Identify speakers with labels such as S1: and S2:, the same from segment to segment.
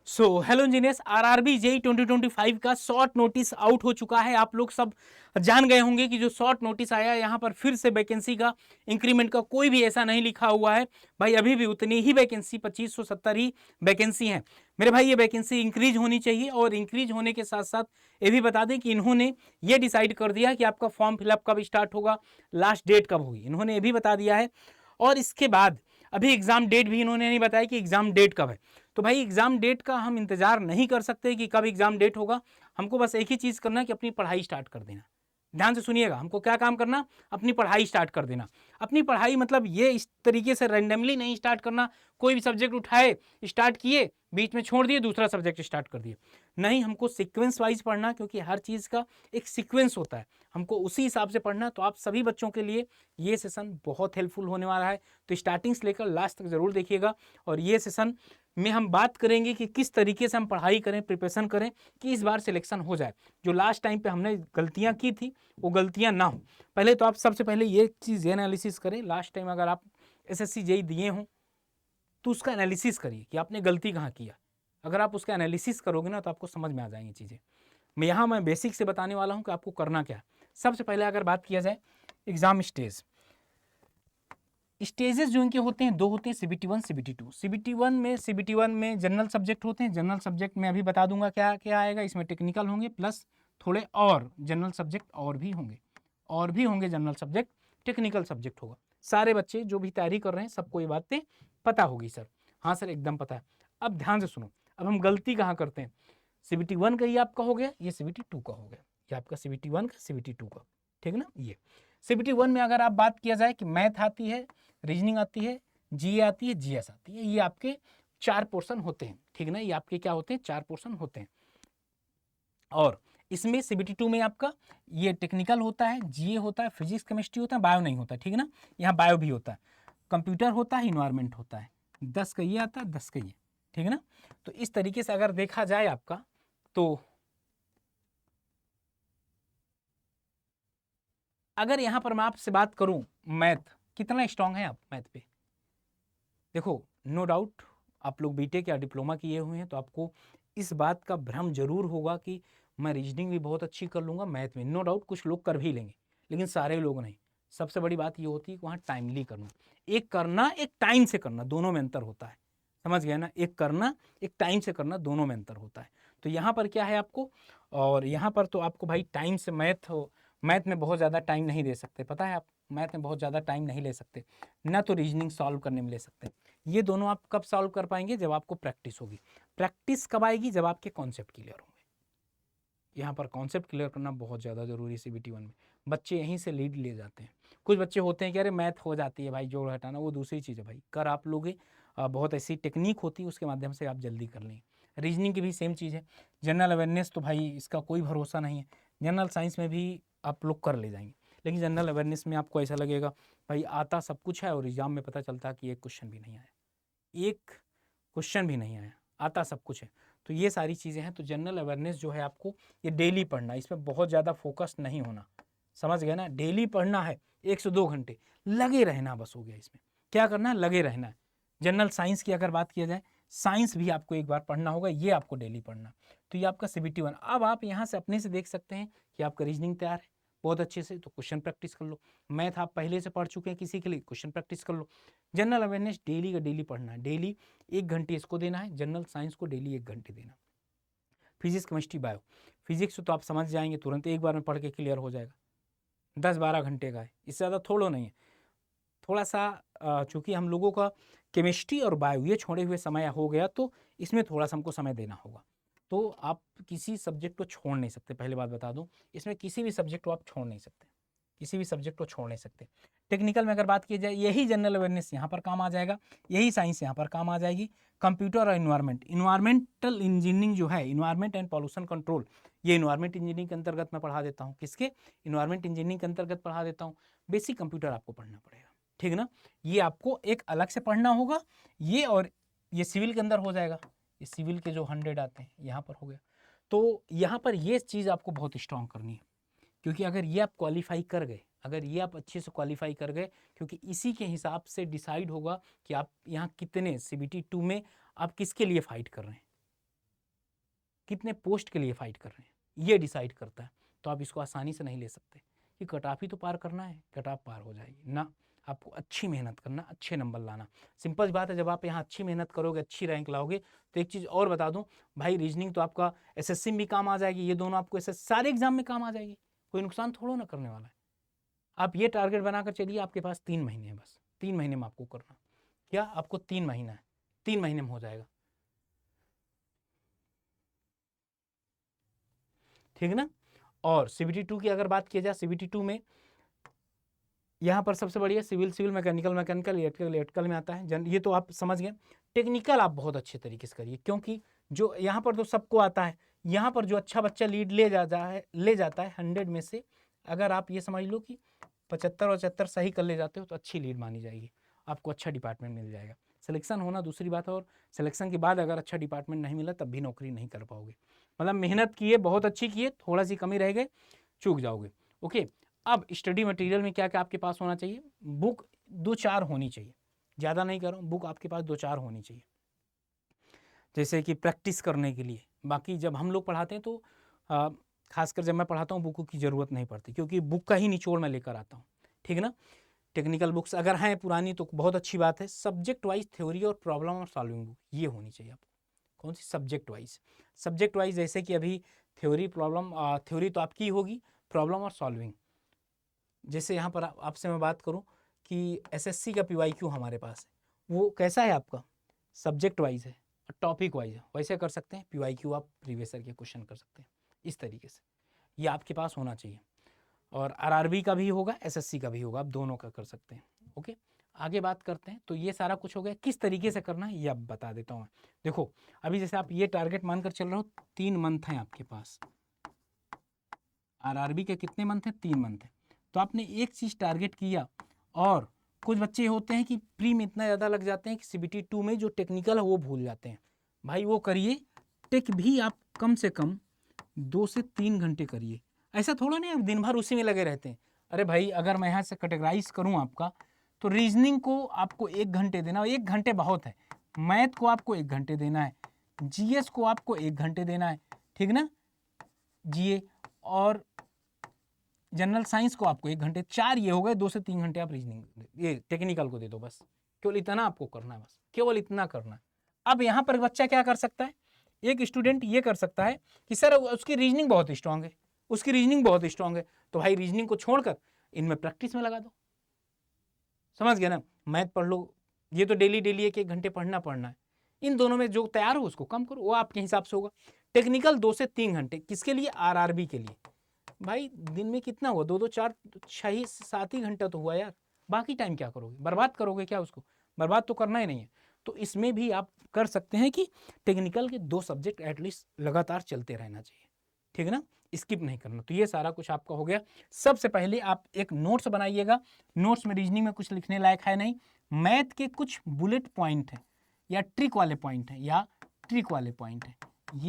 S1: So hello engineers, RRB JE 2025 का short notice out हो चुका है। आप लोग सब जान गए होंगे कि जो शॉर्ट नोटिस आया यहाँ पर फिर से वैकेंसी का इंक्रीमेंट का कोई भी ऐसा नहीं लिखा हुआ है भाई। अभी भी उतनी ही वैकेंसी 2570 ही वैकेंसी है मेरे भाई। ये वैकेंसी इंक्रीज होनी चाहिए और इंक्रीज होने के साथ साथ ये भी बता दें कि इन्होंने ये डिसाइड कर दिया कि आपका फॉर्म फिलअप कब स्टार्ट होगा, लास्ट डेट कब होगी, इन्होंने ये भी बता दिया है। और इसके बाद अभी एग्जाम डेट भी इन्होंने नहीं बताया कि एग्जाम डेट कब है। तो भाई एग्जाम डेट का हम इंतजार नहीं कर सकते कि कब एग्जाम डेट होगा। हमको बस एक ही चीज़ करना है कि अपनी पढ़ाई स्टार्ट कर देना। ध्यान से सुनिएगा, हमको क्या काम करना, अपनी पढ़ाई स्टार्ट कर देना। अपनी पढ़ाई मतलब ये इस तरीके से रैंडमली नहीं स्टार्ट करना, कोई भी सब्जेक्ट उठाए स्टार्ट किए बीच में छोड़ दिए दूसरा सब्जेक्ट स्टार्ट कर दिए। नहीं, हमको सीक्वेंस वाइज पढ़ना, क्योंकि हर चीज़ का एक सीक्वेंस होता है, हमको उसी हिसाब से पढ़ना। तो आप सभी बच्चों के लिए ये सेशन बहुत हेल्पफुल होने वाला है। तो स्टार्टिंग से लेकर लास्ट तक ज़रूर देखिएगा। और ये सेशन में हम बात करेंगे कि किस तरीके से हम पढ़ाई करें, प्रिपरेशन करें कि इस बार सिलेक्शन हो जाए। जो लास्ट टाइम पे हमने गलतियां की थी वो गलतियां ना हो। पहले तो आप सबसे पहले ये चीज़ एनालिसिस करें, लास्ट टाइम अगर आप एसएससी जेई दिए हों तो उसका एनालिसिस करिए कि आपने गलती कहाँ किया। अगर आप उसका एनालिसिस करोगे ना तो आपको समझ में आ जाएंगी चीज़ें। मैं बेसिक से बताने वाला हूँ कि आपको करना क्या है। सबसे पहले अगर बात किया जाए एग्जाम स्टेजेस जो इनके होते हैं, दो होते हैं, सीबीटी 1 सीबीटी 2। सीबीटी वन में जनरल सब्जेक्ट होते हैं। जनरल सब्जेक्ट में अभी बता दूंगा क्या क्या आएगा। इसमें टेक्निकल होंगे प्लस थोड़े और जनरल सब्जेक्ट और भी होंगे जनरल सब्जेक्ट, टेक्निकल सब्जेक्ट होगा। सारे बच्चे जो भी तैयारी कर रहे हैं सबको ये बातें पता होगी सर। हाँ सर, एकदम पता है। अब ध्यान से सुनो, अब हम गलती कहाँ करते हैं। सीबीटी 1 का ये आपका हो गया, ये सीबीटी 2 का हो गया, ये आपका सीबीटी 1 का सीबीटी 2 का, ठीक है ना। ये सीबीटी 1 में अगर आप बात किया जाए कि मैथ आती है, रीजनिंग आती है, जीए आती है, जीएस आती है, ये आपके 4 पोर्शन होते हैं, ठीक है ना। ये आपके क्या होते हैं, 4 पोर्शन होते हैं। और इसमें सीबीटी 2 में आपका ये टेक्निकल होता है, जीए होता है, फिजिक्स केमिस्ट्री होता है, बायो नहीं होता, ठीक है ना। यहाँ बायो भी होता है, कंप्यूटर होता है, इन्वायरमेंट होता है। 10 का ये आता है, 10 का ये, ठीक है ना। तो इस तरीके से अगर देखा जाए आपका, तो अगर यहाँ पर मैं आपसे बात करूँ मैथ कितना स्ट्रांग है आप मैथ पे, देखो नो डाउट आप लोग बीटेक या डिप्लोमा किए हुए हैं तो आपको इस बात का भ्रम जरूर होगा कि मैं रीजनिंग भी बहुत अच्छी कर लूँगा, मैथ में नो डाउट कुछ लोग कर भी लेंगे, लेकिन सारे लोग नहीं। सबसे बड़ी बात ये होती है कि वहाँ टाइमली करना, एक करना एक टाइम से करना, दोनों में अंतर होता है। समझ गया ना, एक करना एक टाइम से करना, दोनों में अंतर होता है। तो यहाँ पर क्या है आपको, और यहाँ पर तो आपको भाई टाइम से मैथ में बहुत ज़्यादा टाइम नहीं दे सकते, पता है आप मैथ में बहुत ज़्यादा टाइम नहीं ले सकते, ना तो रीजनिंग सॉल्व करने में ले सकते। ये दोनों आप कब सॉल्व कर पाएंगे, जब आपको प्रैक्टिस होगी। प्रैक्टिस कब आएगी, जब आपके कॉन्सेप्ट क्लियर होंगे। यहाँ पर कॉन्सेप्ट क्लियर करना बहुत ज़्यादा जरूरी है। सीबीटी 1 में बच्चे यहीं से लीड ले जाते हैं। कुछ बच्चे होते हैं कि अरे मैथ हो जाती है भाई, जोड़ घटाना वो दूसरी चीज़ है भाई, कर आप लोगे। बहुत ऐसी टेक्निक होती है उसके माध्यम से आप जल्दी कर लेंगे। रीजनिंग की भी सेम चीज़ है। जनरल अवेयरनेस तो भाई इसका कोई भरोसा नहीं है। जनरल साइंस में भी आप लोग कर ले जाएंगे, लेकिन जनरल अवेयरनेस में आपको ऐसा लगेगा भाई आता सब कुछ है और एग्जाम में पता चलता है कि एक क्वेश्चन भी नहीं आया, एक क्वेश्चन भी नहीं आया, आता सब कुछ है। तो ये सारी चीज़ें हैं। तो जनरल अवेयरनेस जो है आपको ये डेली पढ़ना, इसमें बहुत ज़्यादा फोकस नहीं होना, समझ गए ना। डेली पढ़ना है, 1 से 2 घंटे लगे रहना, बस हो गया। इसमें क्या करना है, लगे रहना है। जनरल साइंस की अगर बात किया जाए, साइंस भी आपको एक बार पढ़ना होगा, ये आपको डेली पढ़ना। तो ये आपका सीबीटी 1। अब आप यहाँ से अपने से देख सकते हैं कि आपका रीजनिंग तैयार है बहुत अच्छे से, तो क्वेश्चन प्रैक्टिस कर लो। मैथ आप पहले से पढ़ चुके हैं किसी के लिए, क्वेश्चन प्रैक्टिस कर लो। जनरल अवेयरनेस डेली का डेली पढ़ना है, डेली 1 घंटे इसको देना है। जनरल साइंस को डेली 1 घंटे देना। फिजिक्स केमिस्ट्री बायो, फिजिक्स तो आप समझ जाएंगे तुरंत, एक बार में पढ़ के क्लियर हो जाएगा। 10-12 घंटे का है, इससे ज़्यादा थोड़ा नहीं है। थोड़ा सा चूँकि हम लोगों का केमिस्ट्री और बायो ये छोड़े हुए समय हो गया, तो इसमें थोड़ा सा हमको समय देना होगा। तो आप किसी सब्जेक्ट को छोड़ नहीं सकते, पहले बात बता दूं, इसमें किसी भी सब्जेक्ट को आप छोड़ नहीं सकते, किसी भी सब्जेक्ट को छोड़ नहीं सकते। टेक्निकल में अगर बात की जाए, यही जनरल अवेयरनेस यहाँ पर काम आ जाएगा, यही साइंस यहाँ पर काम आ जाएगी। कंप्यूटर और इन्वायरमेंट, इन्वायरमेंटल इंजीनियरिंग जो है, इन्वायरमेंट एंड पॉल्यूशन कंट्रोल, ये इन्वायरमेंट इंजीनियरिंग के अंतर्गत मैं पढ़ा देता हूँ। किसके, इन्वायरमेंट इंजीनियरिंग के अंतर्गत पढ़ा देता हूँ। बेसिक कंप्यूटर आपको पढ़ना पड़ेगा, ठीक है ना। ये आपको एक अलग से पढ़ना होगा। ये और ये सिविल के अंदर हो जाएगा, ये सिविल के जो 100 आते हैं यहाँ पर हो गया। तो यहाँ पर ये चीज़ आपको बहुत स्ट्रांग करनी है, क्योंकि अगर ये आप क्वालिफाई कर गए, अगर ये आप अच्छे से क्वालिफाई कर गए, क्योंकि इसी के हिसाब से डिसाइड होगा कि आप यहाँ कितने सीबीटी 2 में आप किसके लिए फाइट कर रहे हैं। कितने पोस्ट के लिए फाइट कर रहे हैं, ये डिसाइड करता है। तो आप इसको आसानी से नहीं ले सकते कि कट ऑफ ही तो पार करना है, कट ऑफ पार हो जाएगी ना। आपको अच्छी मेहनत करना, अच्छे नंबर लाना। सिंपल बात है, जब आप यहाँ अच्छी मेहनत करोगे, अच्छी रैंक लाओगे, तो एक चीज़ और बता दूं भाई, रीजनिंग तो आपका एसएससी में भी काम आ जाएगी, ये दोनों आपको सारे एग्जाम में काम आ जाएगी, कोई नुकसान थोड़ा ना करने वाला है। आप ये टारगेट बनाकर चलिए, आपके पास 3 महीने हैं, बस 3 महीने में आपको करना। क्या आपको 3 महीना है, 3 महीने में हो जाएगा, ठीक है ना। और CBT 2 की अगर बात की जाए, CBT 2 में यहाँ पर सबसे बढ़िया सिविल मैकेनिकल इलेक्ट्रिकल में आता है। ये तो आप समझ गए। टेक्निकल आप बहुत अच्छे तरीके से करिए, क्योंकि जो यहाँ पर तो सबको आता है, यहाँ पर जो अच्छा बच्चा लीड ले जाता है 100 में से, अगर आप ये समझ लो कि 75 सही कर ले जाते हो तो अच्छी लीड मानी जाएगी, आपको अच्छा डिपार्टमेंट मिल जाएगा। सिलेक्शन होना दूसरी बात है, और सिलेक्शन के बाद अगर अच्छा डिपार्टमेंट नहीं मिला तब भी नौकरी नहीं कर पाओगे। मतलब मेहनत किए, बहुत अच्छी किए, थोड़ा सी कमी रह गए, चूक जाओगे। ओके, अब स्टडी मटेरियल में क्या क्या आपके पास होना चाहिए? बुक 2-4 होनी चाहिए, ज़्यादा नहीं कर रहा हूँ, बुक आपके पास 2-4 होनी चाहिए, जैसे कि प्रैक्टिस करने के लिए। बाकी जब हम लोग पढ़ाते हैं तो खासकर जब मैं पढ़ाता हूँ बुकों की ज़रूरत नहीं पड़ती, क्योंकि बुक का ही निचोड़ मैं लेकर आता हूँ, ठीक है ना। टेक्निकल बुक्स अगर हैं पुरानी तो बहुत अच्छी बात है। सब्जेक्ट वाइज थ्योरी और प्रॉब्लम और सॉल्विंग बुक ये होनी चाहिए आपको। कौन सी? सब्जेक्ट वाइज जैसे कि अभी थ्योरी तो आपकी होगी, प्रॉब्लम और सॉल्विंग। जैसे यहाँ पर आपसे मैं बात करूँ कि एसएससी का PYQ हमारे पास है, वो कैसा है आपका? सब्जेक्ट वाइज है, टॉपिक वाइज है। वैसे कर सकते हैं PYQ, आप प्रीवियस ईयर के क्वेश्चन कर सकते हैं इस तरीके से, ये आपके पास होना चाहिए। और RRB का भी होगा, SSC का भी होगा, आप दोनों का कर सकते हैं। ओके, आगे बात करते हैं। तो ये सारा कुछ हो गया, किस तरीके से करना है ये अब बता देता हूँ मैं। देखो, अभी जैसे आप ये टारगेट मानकर चल रहे हो, 3 मंथ हैं आपके पास। RRB के कितने मंथ हैं? 3 मंथ है। तो आपने एक चीज़ टारगेट किया, और कुछ बच्चे होते हैं कि प्री में इतना ज़्यादा लग जाते हैं कि CBT 2 में जो टेक्निकल है वो भूल जाते हैं। भाई वो करिए, टेक भी आप कम से कम 2 से 3 घंटे करिए। ऐसा थोड़ा नहीं आप दिन भर उसी में लगे रहते हैं। अरे भाई, अगर मैं यहाँ से कैटेगराइज करूँ आपका, तो रीजनिंग को आपको 1 घंटे देना, 1 घंटे बहुत है। मैथ को आपको 1 घंटे देना है, GS को आपको 1 घंटे देना है, ठीक ना, GA, और जनरल साइंस को आपको 1 घंटे। 4 ये हो गए, 2 से 3 घंटे आप रीजनिंग, ये टेक्निकल को दे दो बस। केवल इतना आपको करना है, बस केवल इतना करना है। अब यहाँ पर बच्चा क्या कर सकता है? एक स्टूडेंट ये कर सकता है कि सर उसकी रीजनिंग बहुत स्ट्रांग है, तो भाई रीजनिंग को छोड़कर इनमें प्रैक्टिस में लगा दो। समझ गया ना? मैथ पढ़ लो, ये तो डेली 1-1 घंटे पढ़ना है। इन दोनों में जो तैयार हो उसको कम करो, वो आपके हिसाब से होगा। टेक्निकल 2 से 3 घंटे, किसके लिए? RRB के लिए। भाई दिन में कितना हुआ? 2-2, 4, 6-7 ही घंटा तो हुआ यार। बाकी टाइम क्या करोगे? बर्बाद करोगे क्या उसको? बर्बाद तो करना ही नहीं है। तो इसमें भी आप कर सकते हैं कि टेक्निकल के 2 सब्जेक्ट एटलीस्ट लगातार चलते रहना चाहिए, ठीक है ना, स्किप नहीं करना। तो ये सारा कुछ आपका हो गया। सबसे पहले आप एक नोट्स बनाइएगा। नोट्स में रीजनिंग में कुछ लिखने लायक है नहीं, मैथ के कुछ बुलेट पॉइंट हैं या ट्रिक वाले पॉइंट हैं, ये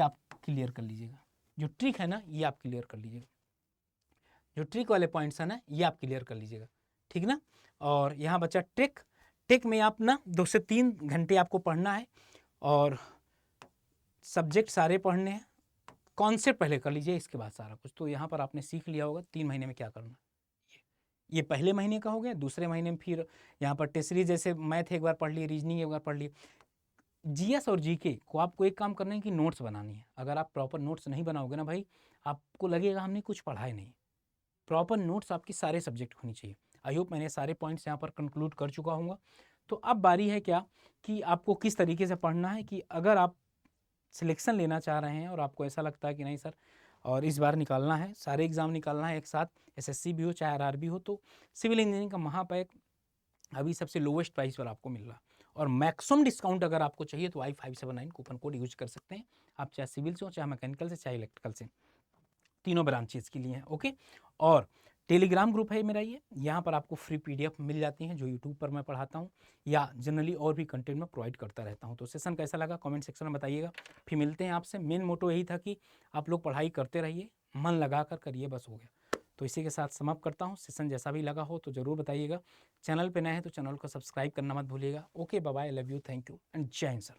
S1: आप क्लियर कर लीजिएगा। जो ट्रिक है ना, ये आप क्लियर कर लीजिएगा, जो ट्रिक वाले पॉइंट्स हैं ना, ये आप क्लियर कर लीजिएगा, ठीक ना। और यहाँ बचा टेक में आप ना 2 से 3 घंटे आपको पढ़ना है, और सब्जेक्ट सारे पढ़ने हैं। कॉन्सेप्ट पहले कर लीजिए, इसके बाद सारा कुछ। तो यहाँ पर आपने सीख लिया होगा 3 महीने में क्या करना। ये पहले महीने का हो गया। दूसरे महीने में फिर यहाँ पर टेस्ट सीरीज, जैसे मैथ एक बार पढ़ लिए, रीजनिंग एक बार पढ़ लिए। GS और GK को आपको एक काम करना है कि नोट्स बनानी है। अगर आप प्रॉपर नोट्स नहीं बनाओगे ना भाई, आपको लगेगा हमने कुछ पढ़ा ही नहीं। प्रॉपर नोट्स आपकी सारे सब्जेक्ट होनी चाहिए। आई होप मैंने सारे पॉइंट्स यहाँ पर कंक्लूड कर चुका हूँ। तो अब बारी है क्या कि आपको किस तरीके से पढ़ना है, कि अगर आप सिलेक्शन लेना चाह रहे हैं और आपको ऐसा लगता है कि नहीं सर, और इस बार निकालना है, सारे एग्ज़ाम निकालना है एक साथ, SSC भी हो चाहे RRB हो, तो सिविल इंजीनियरिंग का महापैक अभी सबसे लोवेस्ट प्राइस पर आपको मिल रहा, और मैक्सिमम डिस्काउंट अगर आपको चाहिए तो I579 कूपन कोड यूज कर सकते हैं आप, चाहे सिविल से हो, चाहे मैकेनिकल से, चाहे इलेक्ट्रिकल से, तीनों ब्रांचेस के लिए है। ओके, और टेलीग्राम ग्रुप है मेरा ये, यहाँ पर आपको फ्री PDF मिल जाती हैं जो यूट्यूब पर मैं पढ़ाता हूँ, या जनरली और भी कंटेंट मैं प्रोवाइड करता रहता हूँ। तो सेशन कैसा लगा कमेंट सेक्शन में बताइएगा। फिर मिलते हैं आपसे। मेन मोटो यही था कि आप लोग पढ़ाई करते रहिए, मन लगा कर करिए, बस हो गया। तो इसी के साथ समाप्त करता हूँ। सेशन जैसा भी लगा हो तो ज़रूर बताइएगा। चैनल पर नए हैं तो चैनल को सब्सक्राइब करना मत भूलिएगा। Okay, bye bye, love you, thank you and जय हिंद सर।